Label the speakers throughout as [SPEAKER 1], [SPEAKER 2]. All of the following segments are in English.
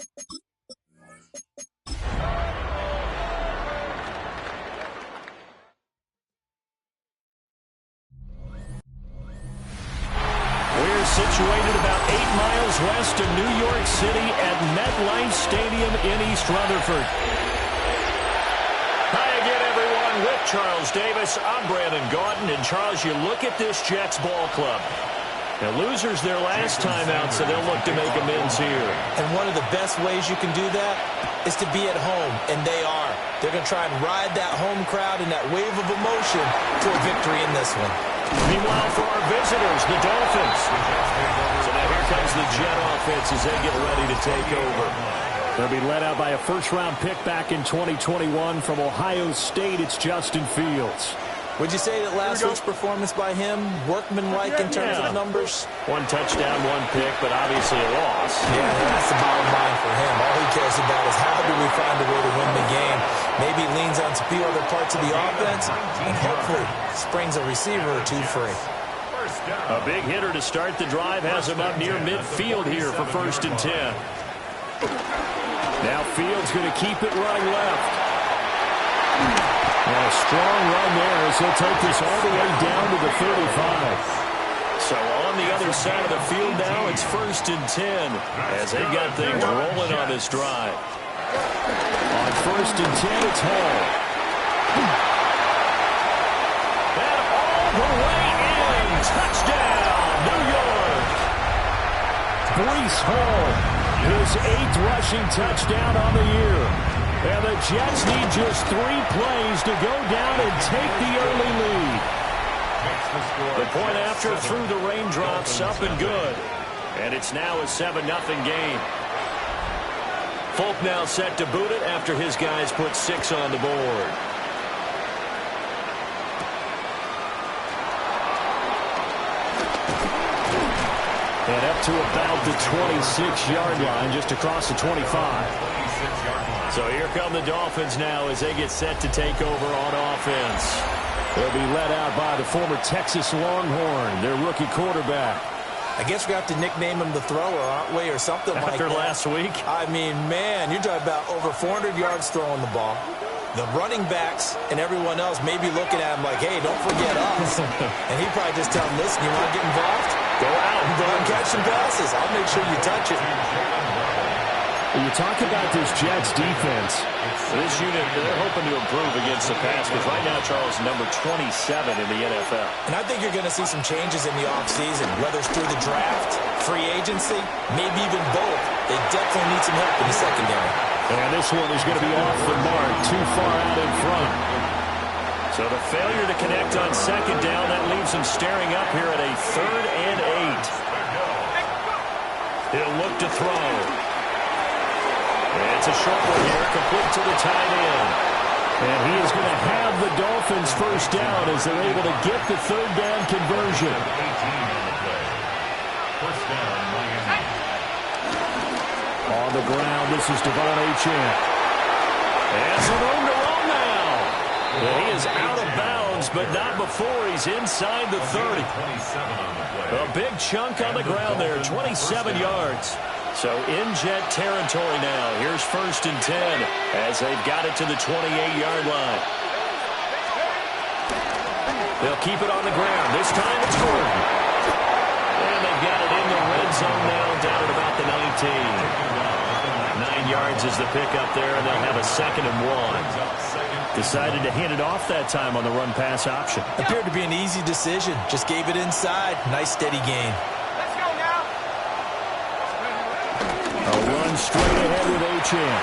[SPEAKER 1] We're situated about 8 miles west of New York City at MetLife Stadium in East Rutherford. Hi again, everyone. With Charles Davis, I'm Brandon Gaudin. And Charles, you look at this Jets ball club. Now, losers their last time out, so they'll look to make amends here.
[SPEAKER 2] And one of the best ways you can do that is to be at home, and they are. They're going to try and ride that home crowd and that wave of emotion to a victory in this one.
[SPEAKER 1] Meanwhile, for our visitors, the Dolphins. So now here comes the Jet offense as they get ready to take over. They'll be led out by a first-round pick back in 2021 from Ohio State. It's Justin Fields.
[SPEAKER 2] Would you say that last week's performance by him, workmanlike in terms of numbers?
[SPEAKER 1] 1 touchdown, 1 pick, but obviously a loss.
[SPEAKER 2] Yeah, that's the bottom line for him. All he cares about is how do we find a way to win the game. Maybe leans on a few other parts of the offense, and hopefully springs a receiver or two free.
[SPEAKER 1] A big hitter to start the drive has him up near midfield here for 1st and 10. Now Fields going to keep it running left. And a strong run there as he'll take this all the way down to the 35. So on the other side of the field now, it's 1st and 10 as they've got things rolling on this drive. On 1st and 10, it's Hall. And all the way in. Touchdown, New York. Breece Hall, his 8th rushing touchdown on the year. And the Jets need just 3 plays to go down and take the early lead. The point after through the raindrops, up and good. And it's now a 7-0 game. Folk now set to boot it after his guys put 6 on the board. And up to about the 26-yard line, just across the 25. So here come the Dolphins now as they get set to take over on offense. They'll be led out by the former Texas Longhorn, their rookie quarterback.
[SPEAKER 2] I guess we have to nickname him the thrower, aren't we, or something like that.
[SPEAKER 1] After last week?
[SPEAKER 2] I mean, man, you're talking about over 400 yards throwing the ball. The running backs and everyone else may be looking at him like, hey, don't forget us. And he probably just tell them, listen, you want to get involved? Go out and go and catch some passes. I'll make sure you touch it.
[SPEAKER 1] When you talk about this Jets defense, this unit, they're hoping to improve against the pass because right now, Charles, number 27 in the NFL.
[SPEAKER 2] And I think you're going to see some changes in the offseason, whether it's through the draft, free agency, maybe even both. They definitely need some help in the secondary.
[SPEAKER 1] And this one is going to be off the mark, too far out in front. So the failure to connect on 2nd down, that leaves him staring up here at a 3rd and 8. He'll look to throw. It's a short one here, complete to the tight end. And he is going to have the Dolphins first down as they're able to get the 3rd down conversion. On the ground, this is Devon Achane. And some room to roll now. And he is out of bounds, but not before he's inside the 30. A big chunk on the ground there, 27 yards. So in Jet territory now. Here's 1st and 10 as they've got it to the 28-yard line. They'll keep it on the ground. This time it's Gordon. And they've got it in the red zone now down at about the 19. 9 yards is the pickup there, and they'll have a 2nd and 1. Decided to hand it off that time on the run-pass option.
[SPEAKER 2] Appeared to be an easy decision. Just gave it inside. Nice, steady gain.
[SPEAKER 1] A run straight ahead with Achane.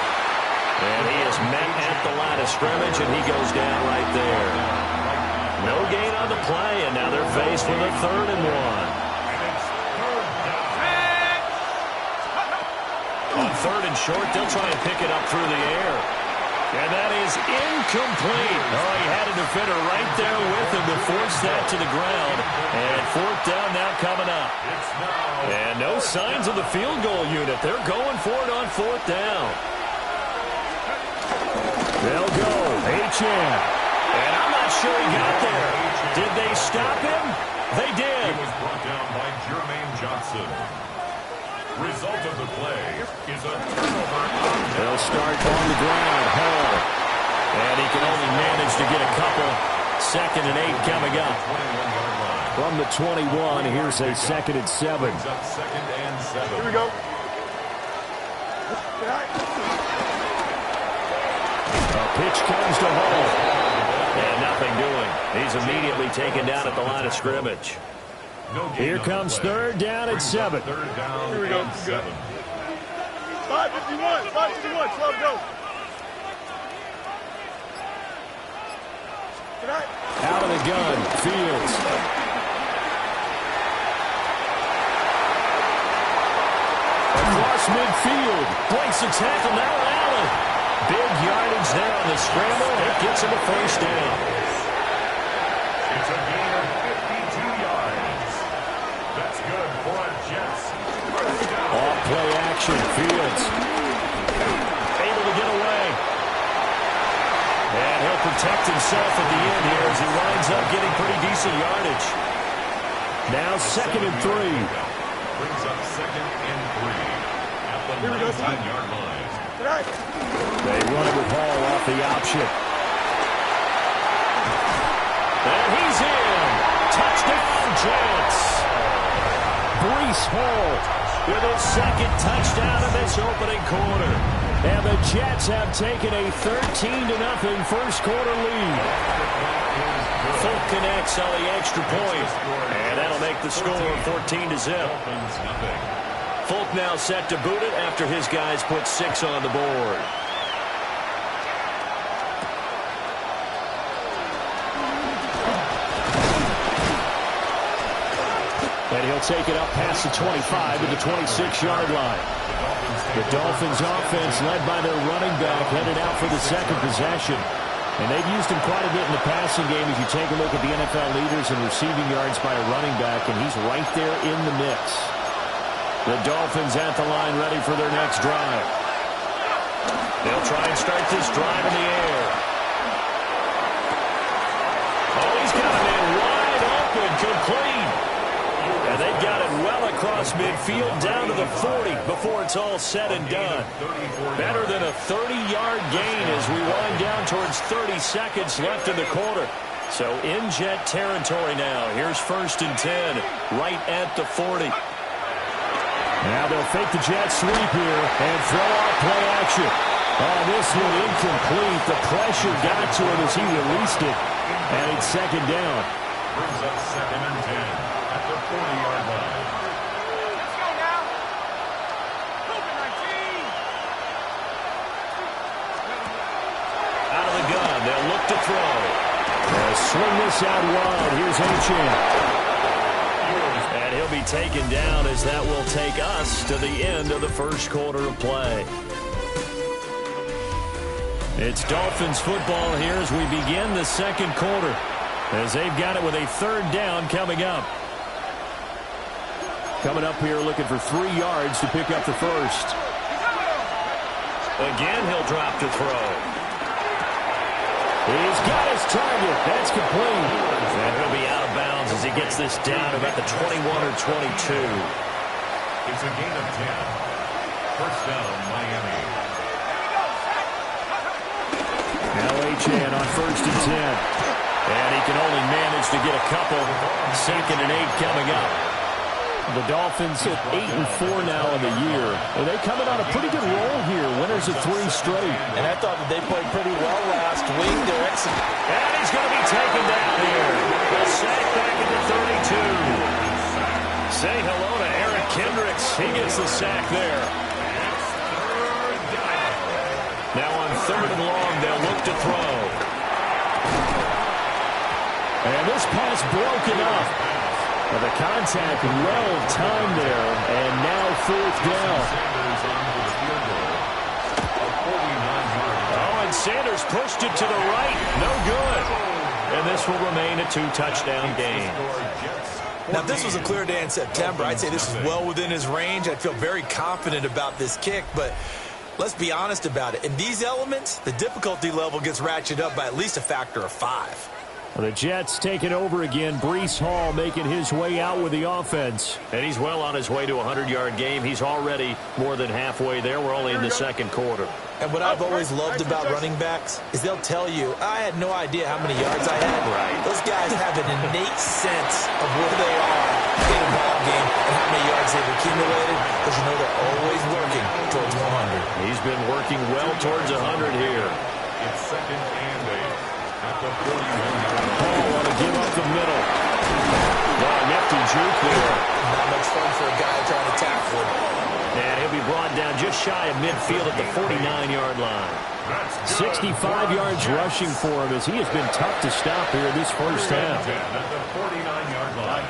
[SPEAKER 1] And he is met at the line of scrimmage, and he goes down right there. No gain on the play, and now they're faced with a 3rd and 1. On 3rd and short, they'll try and pick it up through the air. And that is incomplete. Oh, he had a defender right there with him to force that to the ground. And 4th down now coming up. And no signs of the field goal unit. They're going for it on 4th down. They'll go. Achane. And I'm not sure he got there. Did they stop him? They did.
[SPEAKER 3] He was brought down by Jermaine Johnson. Result of the play is a turnover.
[SPEAKER 1] They'll start on the ground. Hall. And he can only manage to get a couple. 2nd and 8 coming up. From the 21, here's a 2nd and 7.
[SPEAKER 3] Here we go.
[SPEAKER 1] A pitch comes to Hall. And nothing doing. He's immediately taken down at the line of scrimmage. Here comes 3rd down and 7.
[SPEAKER 3] Here
[SPEAKER 4] we go. 5:51. 5:51. 12 go.
[SPEAKER 1] Out of the gun. Fields. Across midfield. Breaks the tackle. Now Allen. Big yardage there on the scramble. It gets him a 1st down.
[SPEAKER 3] It's a gain of 52 yards. That's good for a Jets.
[SPEAKER 1] Off play action. Fields. Able to get away. And he'll protect himself at the end here as he winds up getting pretty decent yardage. Now 2nd and 3.
[SPEAKER 3] Brings up 2nd and 3 at the 19-yard line.
[SPEAKER 1] They run it with Hall off the option. And he's in. Touchdown, Jets. Breece Hall with his 2nd touchdown of this opening quarter. And the Jets have taken a 13-0 first quarter lead. Folk connects on the extra point. And that'll make the score 14-0. Folk now set to boot it after his guys put 6 on the board. And he'll take it up past the 25 to the 26-yard line. The Dolphins offense led by their running back headed out for the 2nd possession. And they've used him quite a bit in the passing game as you take a look at the NFL leaders in receiving yards by a running back, and he's right there in the mix. The Dolphins at the line ready for their next drive. They'll try and start this drive in the air. Oh, he's got a man wide open, complete. And they've got it well across midfield down to the 40 before it's all said and done. Better than a 30-yard gain as we wind down towards 30 seconds left in the quarter. So in Jet territory now. Here's 1st and 10 right at the 40. Now they'll fake the jet sweep here and throw out play action. Oh, this one incomplete. The pressure got to him as he released it. And it's 2nd down.
[SPEAKER 3] Brings up 2nd and 10 at the 40-yard line.
[SPEAKER 4] Let's go now.
[SPEAKER 1] Out of the gun. They'll look to throw. They'll swing this out wide. Here's Achane. And he'll be taken down as that will take us to the end of the first quarter of play. It's Dolphins football here as we begin the 2nd quarter, as they've got it with a 3rd down coming up. Coming up here looking for 3 yards to pick up the 1st. Again, he'll drop to throw. He's got his target. That's complete. And he'll be out of bounds as he gets this down about the 21 or 22.
[SPEAKER 3] It's a gain of 10. 1st down, Miami.
[SPEAKER 1] Now Achane on 1st and 10. And he can only manage to get a couple. 2nd and 8 coming up. The Dolphins at 8-4 now in the year. And they coming on a pretty good roll here. Winners of 3 straight.
[SPEAKER 2] And I thought that they played pretty well last week. They're excellent.
[SPEAKER 1] And he's going to be taken down here. The sack back at the 32. Say hello to Eric Kendricks. He gets the sack there. Now on 3rd and long, they'll look to throw. And this pass broken up. Well, the contact well timed there, and now 4th down. Oh, and Sanders pushed it to the right. No good. And this will remain a 2-touchdown game.
[SPEAKER 2] Now, if this was a clear day in September, I'd say this is well within his range. I'd feel very confident about this kick, but let's be honest about it. In these elements, the difficulty level gets ratcheted up by at least a factor of 5.
[SPEAKER 1] The Jets taking over again. Breece Hall making his way out with the offense.
[SPEAKER 5] And he's well on his way to a 100-yard game. He's already more than halfway there. We're only in the second quarter.
[SPEAKER 2] And what I've always loved about running backs is they'll tell you, I had no idea how many yards I had.
[SPEAKER 5] Right.
[SPEAKER 2] Those guys have an innate sense of where they are in a ball game and how many yards they've accumulated, because you know they're always working towards 100.
[SPEAKER 5] He's been working well towards 100 here.
[SPEAKER 3] It's second and 8 at the 41-yard line.
[SPEAKER 1] Hall want to give up the middle. Wow, nifty juke there.
[SPEAKER 2] Not much fun for a guy trying to tackle him.
[SPEAKER 5] And he'll be brought down just shy of midfield at the 49-yard line.
[SPEAKER 1] 65 yards rushing for him as he has been tough to stop here this first half.
[SPEAKER 3] At the 49-yard line.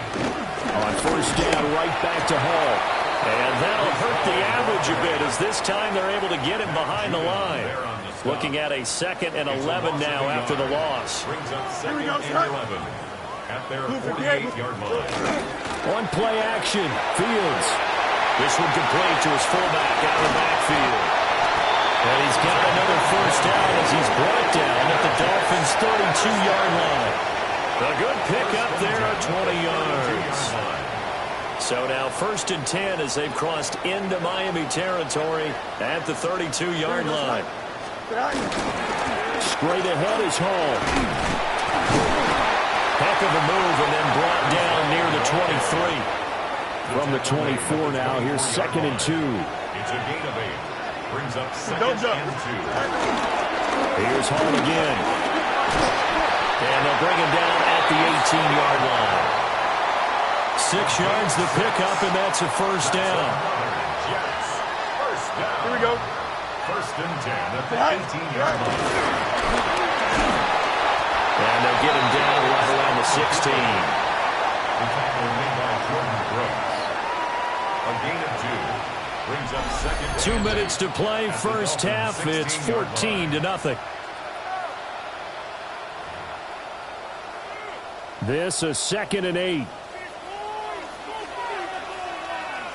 [SPEAKER 1] On first down, right back to Hall.
[SPEAKER 5] And that'll hurt the average a bit as this time they're able to get him behind the line. Looking at a 2nd and 11 now after the loss.
[SPEAKER 3] Brings up second and 11 at their 48-yard line.
[SPEAKER 1] On play action, Fields.
[SPEAKER 5] This one complete to his fullback out of the backfield. And he's got another first down as he's brought down at the Dolphins' 32-yard line. A good pickup there at 20 yards. So now 1st and 10 as they've crossed into Miami territory at the 32-yard line.
[SPEAKER 1] Straight ahead is Hall.
[SPEAKER 5] Heck of a move and then brought down near the 23.
[SPEAKER 1] From the 24 now, here's 2nd and 2.
[SPEAKER 3] It's a gain of 8. Brings up second and 2.
[SPEAKER 1] Here's Hall again.
[SPEAKER 5] And they'll bring him down at the 18-yard line.
[SPEAKER 1] 6 yards the pickup, and that's a first down.
[SPEAKER 3] Jets. First down.
[SPEAKER 4] Here we go.
[SPEAKER 3] 1st and 10 at the 18-yard line.
[SPEAKER 5] And they'll get him down right around the 16.
[SPEAKER 3] The tackle made by Jordan Brooks. A gain of 2. Brings up second.
[SPEAKER 1] 2 minutes to play, first half. It's 14-0. This a 2nd and 8.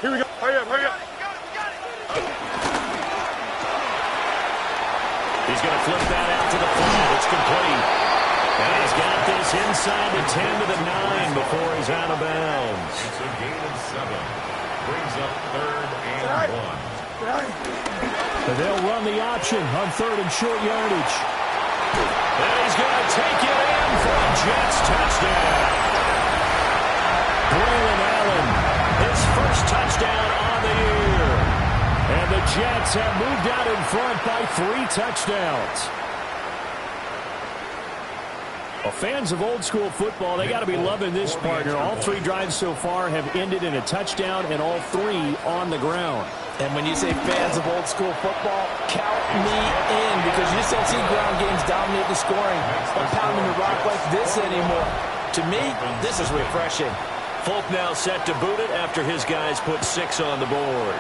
[SPEAKER 4] Here we go. Hurry up, hurry up.
[SPEAKER 5] He's going to flip that out to the flat. It's complete. And he's got this inside the 10 to the 9 before he's out of bounds.
[SPEAKER 3] It's a gain of 7. Brings up 3rd and 1.
[SPEAKER 1] And they'll run the option on 3rd and short yardage.
[SPEAKER 5] And he's going to take it in for a Jets touchdown.
[SPEAKER 1] Braylon Allen, his first touchdown on the year. And the Jets have moved out in front by 3 touchdowns. Well, fans of old school football, they got to be loving this partner. All 3 drives so far have ended in a touchdown, and all 3 on the ground.
[SPEAKER 2] And when you say fans of old school football, count me in, because you just don't see ground games dominate the scoring or pounding the rock like this anymore. To me, this is refreshing.
[SPEAKER 5] Folk now set to boot it after his guys put 6 on the board.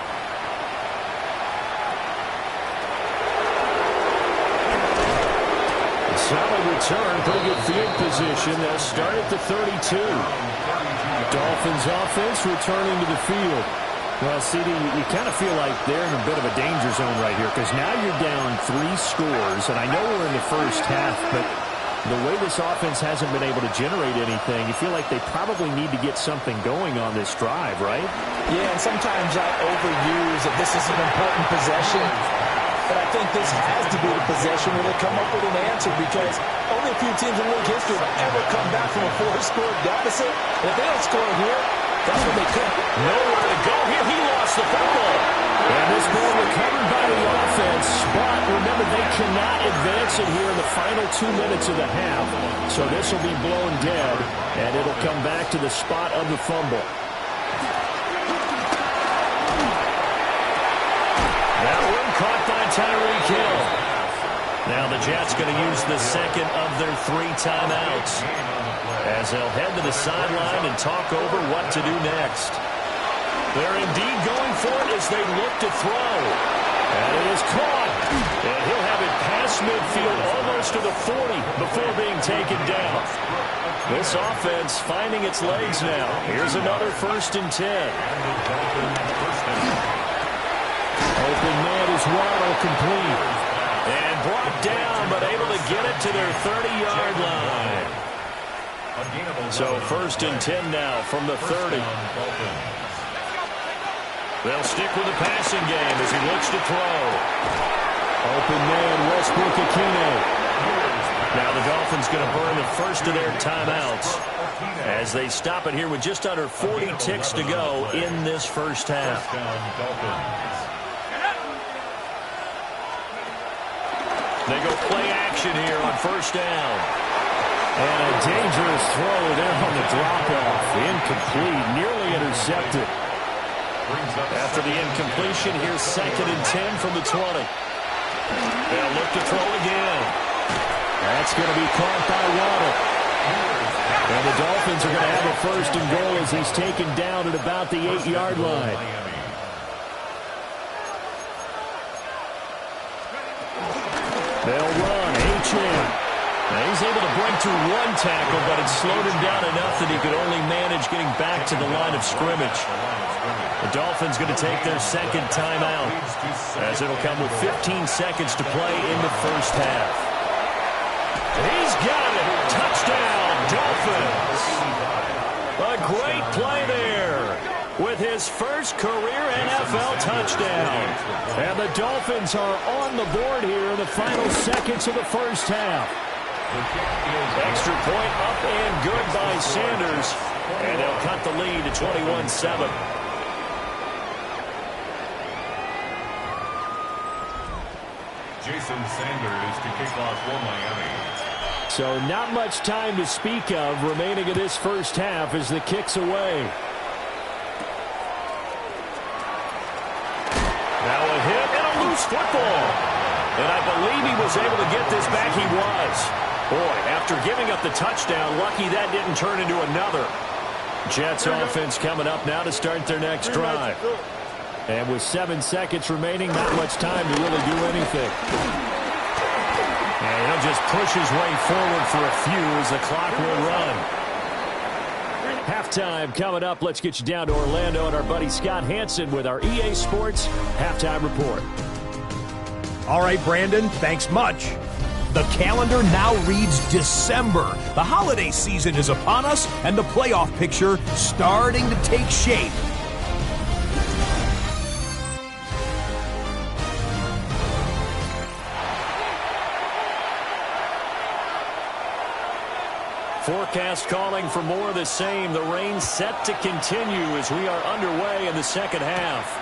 [SPEAKER 1] Solid return, pretty good field position. They'll start at the 32. Dolphins offense returning to the field. Well, CD, you kind of feel like they're in a bit of a danger zone right here, because now you're down 3 scores, and I know we're in the first half, but the way this offense hasn't been able to generate anything, you feel like they probably need to get something going on this drive, right?
[SPEAKER 2] Yeah, and sometimes I overuse that this is an important possession, but I think this has to be the possession where they come up with an answer, because only a few teams in league history have ever come back from a 4-score deficit. And if they don't score here, that's what they could.
[SPEAKER 5] Nowhere to go here. He lost the football.
[SPEAKER 1] And this ball recovered by the offense. But remember, they cannot advance it here in the final 2 minutes of the half. So this will be blown dead, and it'll come back to the spot of the fumble.
[SPEAKER 5] That one caught by Tyreek Hill. Now the Jets going to use the second of their 3 timeouts as they'll head to the sideline and talk over what to do next. They're indeed going for it as they look to throw. And it is caught. And he'll have it past midfield almost to the 40 before being taken down. This offense finding its legs now. Here's another 1st and 10.
[SPEAKER 1] Open man is Waddle, complete.
[SPEAKER 5] And brought down, but able to get it to their 30-yard line. So 1st and 10 now from the 30. They'll stick with the passing game as he looks to throw.
[SPEAKER 1] Open man, Westbrook-Ikhine.
[SPEAKER 5] Now the Dolphins going to burn the first of their timeouts as they stop it here with just under 40 ticks to go in this first half. They go play action here on 1st down.
[SPEAKER 1] And a dangerous throw there on the drop-off. Incomplete, nearly intercepted.
[SPEAKER 5] After the incompletion, here's 2nd and 10 from the 20. They'll look to throw again.
[SPEAKER 1] That's going to be caught by Waddle. And the Dolphins are going to have a 1st and goal as he's taken down at about the 8-yard line. They'll run. Achane. Now he's able to break through 1 tackle, but it slowed him down enough that he could only manage getting back to the line of scrimmage. The Dolphins going to take their 2nd timeout as it'll come with 15 seconds to play in the first half. He's got it. Touchdown, Dolphins. A great play there with his first career NFL touchdown. And the Dolphins are on the board here in the final seconds of the first half.
[SPEAKER 5] Extra point up and good by Sanders. And they'll cut the lead to 21-7.
[SPEAKER 3] Jason Sanders to kick off for Miami.
[SPEAKER 1] So not much time to speak of remaining in this first half as the kick's away.
[SPEAKER 5] Now a hit and a loose football. And I believe he was able to get this back. He was. Boy, after giving up the touchdown, lucky that didn't turn into another.
[SPEAKER 1] Jets offense coming up now to start their next drive. And with 7 seconds remaining, not much time to really do anything.
[SPEAKER 5] And he'll just push his way forward for a few as the clock will run.
[SPEAKER 1] Halftime coming up. Let's get you down to Orlando and our buddy Scott Hansen with our EA Sports Halftime Report.
[SPEAKER 6] All right, Brandon, thanks much. The calendar now reads December. The holiday season is upon us, and the playoff picture starting to take shape.
[SPEAKER 5] Forecast calling for more of the same. The rain set to continue as we are underway in the second half.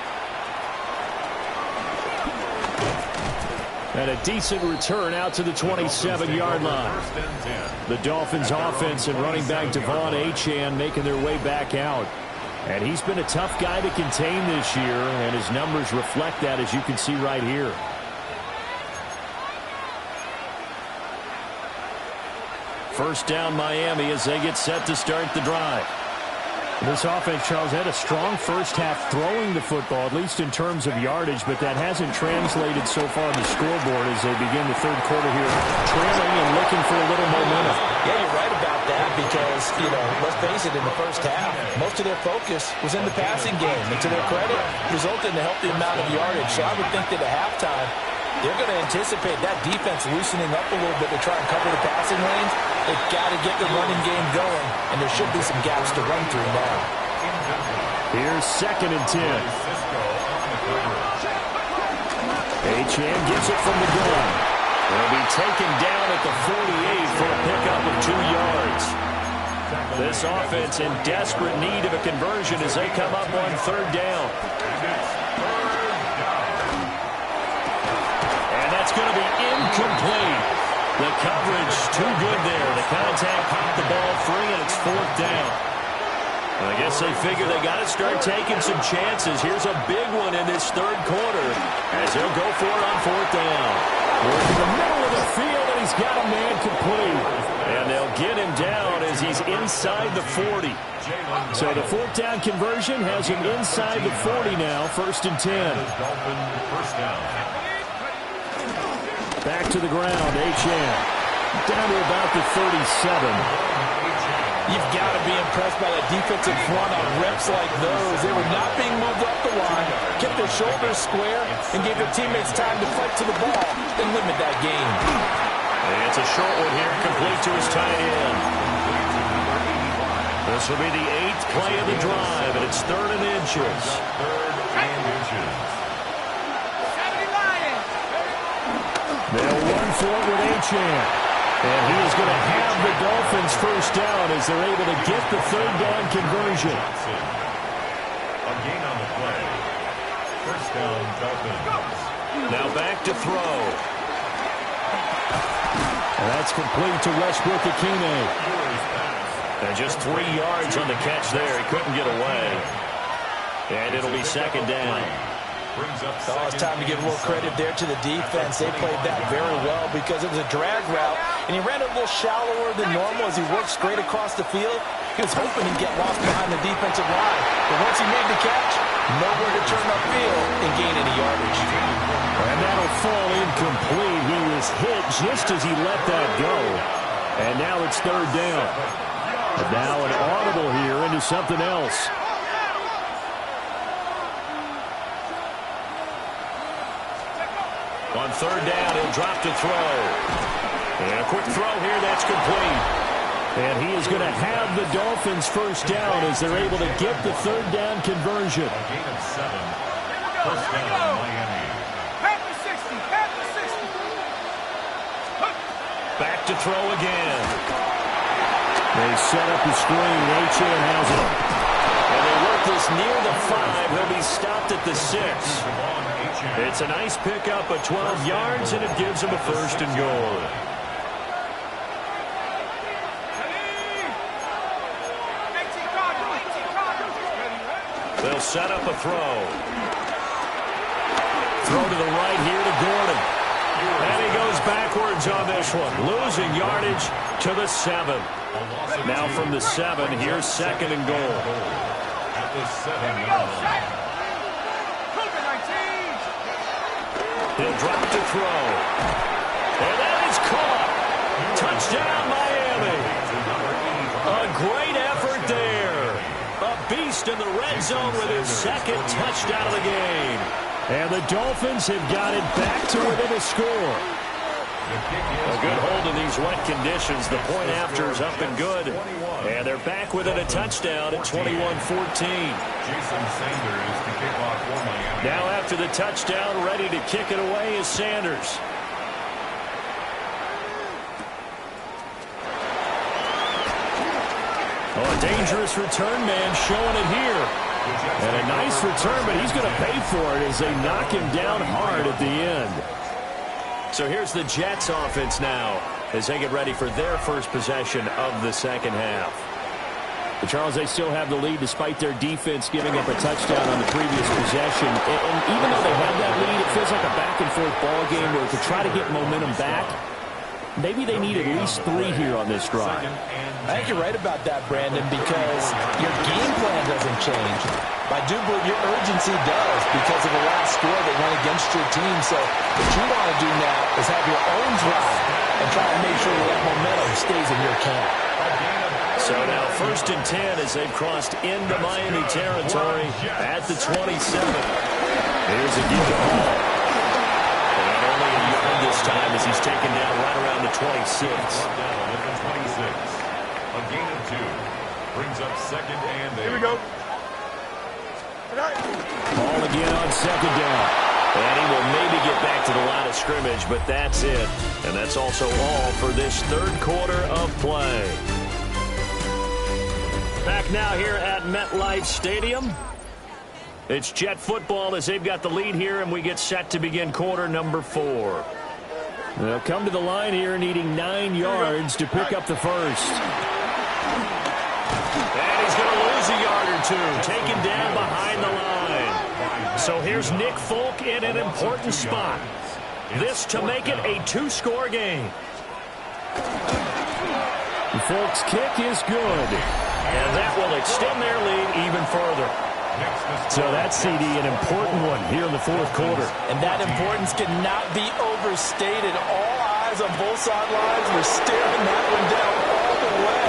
[SPEAKER 1] And a decent return out to the 27-yard line. The Dolphins offense and running back Devon Achane making their way back out. And he's been a tough guy to contain this year, and his numbers reflect that, as you can see right here.
[SPEAKER 5] First down Miami as they get set to start the drive.
[SPEAKER 1] This offense, Charles, had a strong first half throwing the football, at least in terms of yardage, but that hasn't translated so far on the scoreboard as they begin the third quarter here, trailing and looking for a little momentum.
[SPEAKER 2] Yeah, you're right about that because, let's face it, in the first half, most of their focus was in the passing game. And to their credit, resulted in a healthy amount of yardage. So I would think that at halftime, they're going to anticipate that defense loosening up a little bit to try and cover the passing lanes. They've got to get the running game going, and there should be some gaps to run through now.
[SPEAKER 1] Here's 2nd and 10. Achane gets it from the gun.
[SPEAKER 5] He'll be taken down at the 48 for a pickup of 2 yards. This offense in desperate need of a conversion as they come up on 3rd down. And that's going to be incomplete. The coverage too good there. The contact popped the ball free, and it's 4th down. I guess they figure they got to start taking some chances. Here's a big one in this third quarter as they'll go for it on 4th down.
[SPEAKER 1] We're in the middle of the field, and he's got a man complete.
[SPEAKER 5] And they'll get him down as he's inside the 40.
[SPEAKER 1] So the 4th down conversion has him inside the 40 now, 1st and 10. Back to the ground, Achane. Down to about the 37.
[SPEAKER 2] You've got to be impressed by that defensive front on reps like those. They were not being moved up the line, kept their shoulders square, and gave their teammates time to fight to the ball and limit that game.
[SPEAKER 5] And it's a short one here, complete to his tight end. This will be the 8th play of the drive, and it's 3rd and inches.
[SPEAKER 3] 3rd and inches.
[SPEAKER 5] They'll run for it with Achane. And he is going to have the Dolphins first down as they're able to get the 3rd down conversion.
[SPEAKER 3] A gain on the play. First down, Dolphins.
[SPEAKER 5] Now back to throw. And that's complete to Westbrook-Ikhine. And just 3 yards on the catch there. He couldn't get away. And it'll be 2nd down.
[SPEAKER 2] Oh, it's time to give a little credit there to the defense. They played that very well because it was a drag route, and he ran a little shallower than normal as he worked straight across the field. He was hoping he'd get lost behind the defensive line, but once he made the catch, nowhere to turn upfield and gain any yardage.
[SPEAKER 5] And that'll fall incomplete. He was hit just as he let that go. And now it's 3rd down. But now an audible here into something else. On 3rd down, he'll drop to throw. And a quick throw here, that's complete. And he is going to have the Dolphins first down as they're able to get the 3rd down conversion.
[SPEAKER 3] A gain of 7. First down, Miami.
[SPEAKER 5] Back to throw again. They set up the screen. Achane has it. And they work this near the 5. He'll be stopped at the 6. It's a nice pickup of 12 yards, and it gives him a 1st and goal. They'll set up a throw. Throw to the right here to Gordon. And he goes backwards on this one, losing yardage to the 7. Now from the 7, here's 2nd and goal.
[SPEAKER 3] At the 7-yard line.
[SPEAKER 5] He'll drop to throw. And that is caught. Touchdown, Miami. A great effort there. A beast in the red zone with his 2nd touchdown of the game. And the Dolphins have got it back to within a score. A good hold in these wet conditions. The point after is up and good. And they're back within a touchdown at 21-14.
[SPEAKER 3] Jason Sanders to kick off for Miami.
[SPEAKER 5] Now after the touchdown, ready to kick it away is Sanders. Oh, a dangerous return man showing it here. And a nice return, but he's going to pay for it as they knock him down hard at the end. So here's the Jets offense now as they get ready for their first possession of the 2nd half. But Charles, they still have the lead despite their defense giving up a touchdown on the previous possession. And even though they have that lead, it feels like a back-and-forth ball game where to try to get momentum back, maybe they need at least 3 here on this drive.
[SPEAKER 2] I think you're right about that, Brandon, because your game plan doesn't change. I do believe your urgency does because of the last score that went against your team. So what you want to do now is have your own drive and try to make sure that momentum stays in your camp.
[SPEAKER 5] So now 1st and 10 as they've crossed into Miami territory at the 27. Here's a give to Hall. And only a yard this time as he's taken down right around the 26.
[SPEAKER 3] A gain of 2. Brings up 2nd and 8.
[SPEAKER 4] Here we go.
[SPEAKER 5] Ball again on 2nd down. And he will maybe get back to the line of scrimmage, but that's it. And that's also all for this 3rd quarter of play. Back now here at MetLife Stadium. It's Jet football as they've got the lead here, and we get set to begin quarter number 4. They'll come to the line here needing 9 yards to pick up the first. And he's going to lose a yard or 2, taken down behind the line. So here's Nick Folk in an important spot. This to make it a 2-score game. Folk's kick is good. And that will extend their lead even further. So that's, CD, an important one here in the 4th quarter.
[SPEAKER 2] And that importance cannot be overstated. All eyes on both sidelines were staring that one down all the way.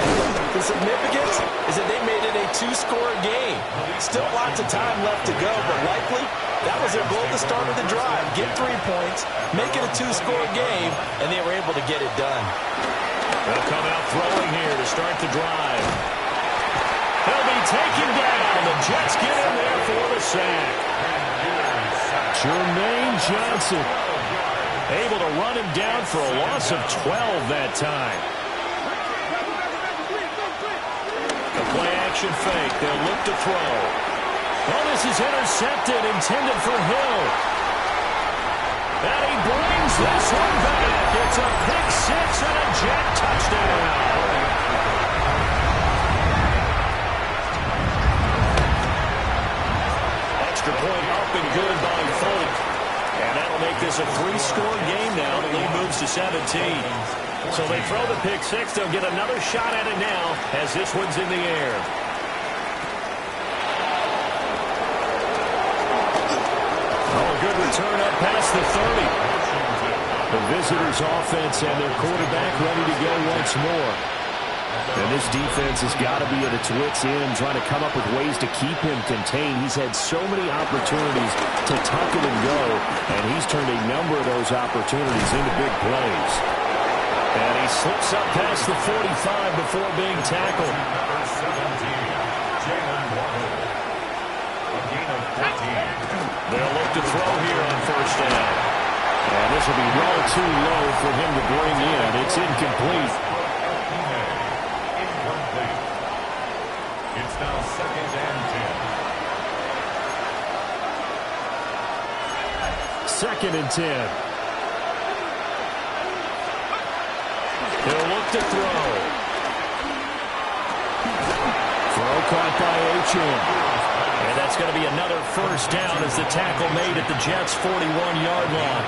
[SPEAKER 2] The significance is that they made it a 2-score game. Still lots of time left to go, but likely that was their goal at the start of the drive. Get 3 points, make it a 2-score game, and they were able to get it done.
[SPEAKER 5] They'll come out throwing here to start the drive. He'll be taken down. The Jets get in there for the sack. Jermaine Johnson able to run him down for a loss of 12 that time. A play-action fake. They'll look to throw. Oh, this is intercepted, intended for Hill. And he brings this one back. It's a pick six and a Jet touchdown. Extra point up and good by Folk. And that'll make this a three-score game now. The lead moves to 17. So they throw the pick six. They'll get another shot at it now as this one's in the air. Oh, a good return up past the 30. The visitors' offense and their quarterback ready to go once more. And this defense has got to be at its wits' end, trying to come up with ways to keep him contained. He's had so many opportunities to tuck it and go, and he's turned a number of those opportunities into big plays. And he slips up past the 45 before being tackled. They'll look to throw here on first down. And this will be well too low for him to bring in. It's incomplete.
[SPEAKER 3] It's now 2nd and 10.
[SPEAKER 5] 2nd and 10. He'll look to throw. Throw caught by Achane. And that's going to be another first down as the tackle made at the Jets' 41-yard line.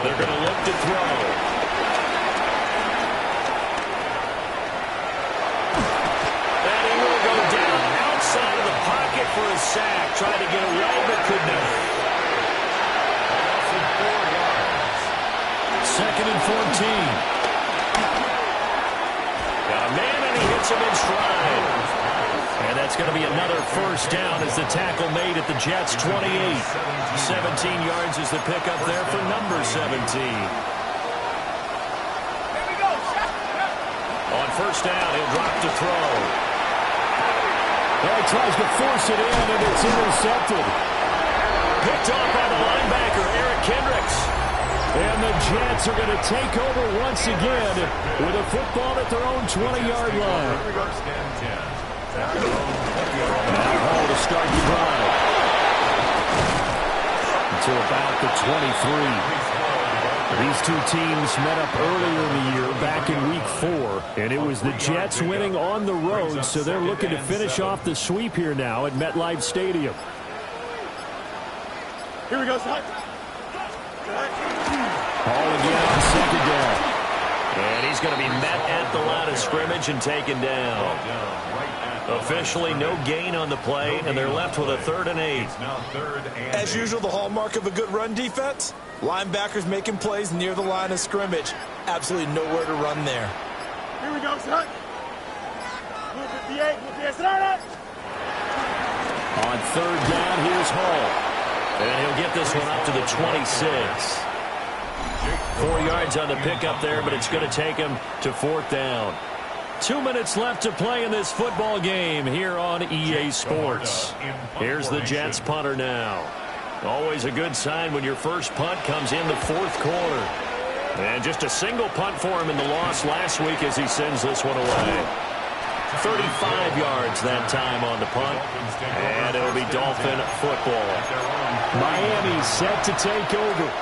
[SPEAKER 5] They're going to look to throw. And he will go down outside of the pocket for a sack. Tried to get away, but could not. 2nd and 14. Got a man, and he hits him in stride. And that's going to be another first down as the tackle made at the Jets' 28. 17 yards is the pickup there for number 17. On first down, he'll drop to throw.
[SPEAKER 6] Well, he tries to force it in, and it's intercepted.
[SPEAKER 5] Picked off by the linebacker, Eric Kendricks.
[SPEAKER 6] And the Jets are going to take over once again with a football at their own 20-yard line. Now Hall to start the drive. Until about the 23. These two teams met up earlier in the year, back in Week 4, and it was the Jets winning on the road, so they're looking to finish off the sweep here now at MetLife Stadium.
[SPEAKER 4] Here we go, son.
[SPEAKER 6] Hall again on second down.
[SPEAKER 5] And he's going to be met at the line of scrimmage and taken down. Officially, no gain on the play, and they're left with a 3rd and 8.
[SPEAKER 2] As usual, the hallmark of a good run defense, linebackers making plays near the line of scrimmage. Absolutely nowhere to run there.
[SPEAKER 4] Here we go, son. 58, start.
[SPEAKER 6] On 3rd down, here's Hall.
[SPEAKER 5] And he'll get this one up to the 26. 4 yards on the pickup there, but it's going to take him to 4th down. 2 minutes left to play in this football game here on EA Sports. Here's the Jets punter now. Always a good sign when your first punt comes in the 4th quarter. And just a single punt for him in the loss last week as he sends this one away. 35 yards that time on the punt. And it'll be Dolphin football.
[SPEAKER 6] Miami set to take over.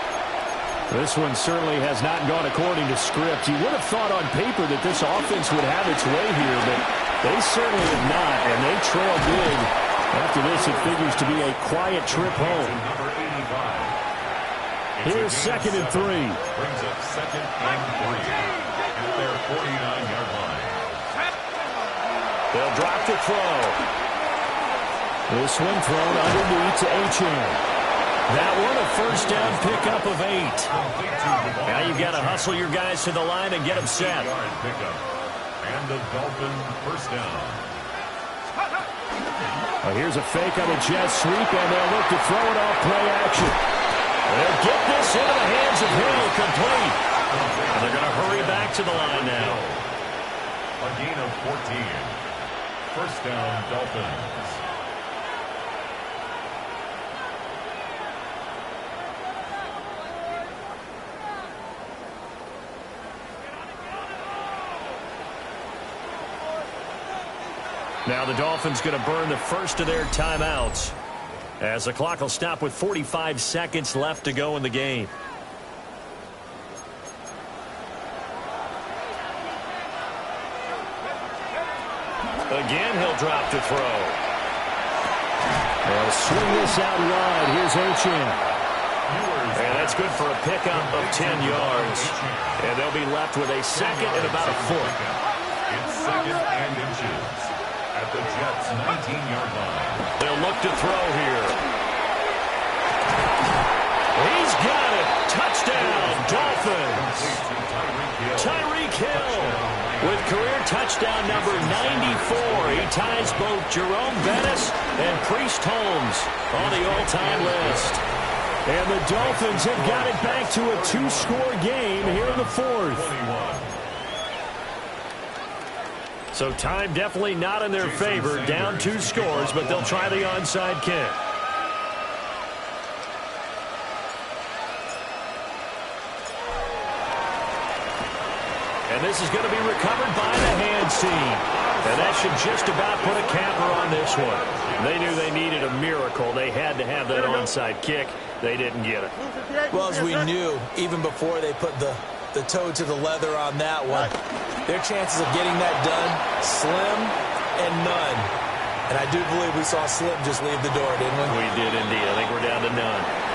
[SPEAKER 6] This one certainly has not gone according to script. You would have thought on paper that this offense would have its way here, but they certainly have not, and they trail big. After this, it figures to be a quiet trip home. Here's 2nd and 3.
[SPEAKER 3] Brings up 2nd and 3 at their 49-yard line.
[SPEAKER 5] They'll drop to throw.
[SPEAKER 6] This one thrown underneath to Achane.
[SPEAKER 5] That one a first down pickup of 8. Now you've got to hustle your guys to the line and get them set.
[SPEAKER 3] And the Dolphin first down.
[SPEAKER 6] Well, here's a fake on the Jets sweep, and they'll look to throw it off play action.
[SPEAKER 5] They'll get this into the hands of Hill, complete. And they're going to hurry back to the line now.
[SPEAKER 3] A gain of 14. First down, Dolphins.
[SPEAKER 5] Now the Dolphins going to burn the first of their timeouts as the clock will stop with 45 seconds left to go in the game. Again, he'll drop to throw.
[SPEAKER 1] They'll swing this out wide. Here's Achane.
[SPEAKER 5] And that's good for a pickup of 10 yards. And they'll be left with a second and about a foot.
[SPEAKER 3] It's second and inches at the Jets' 19-yard line.
[SPEAKER 5] They'll look to throw here. He's got it. Touchdown, Dolphins. Tyreek Hill with career touchdown number 94. He ties both Jerome Bettis and Priest Holmes on the all-time list.
[SPEAKER 1] And the Dolphins have got it back to a 2-score game here in the fourth.
[SPEAKER 5] So time definitely not in their favor. Down 2 scores, but they'll try the onside kick. And this is going to be recovered by the hands team. And that should just about put a capper on this one. They knew they needed a miracle. They had to have that onside kick. They didn't get it.
[SPEAKER 2] Well, as we knew, even before they put the toe to the leather on that one, their chances of getting that done, slim and none. And I do believe we saw Slim just leave the door, didn't we?
[SPEAKER 5] We did indeed. I think we're down to none.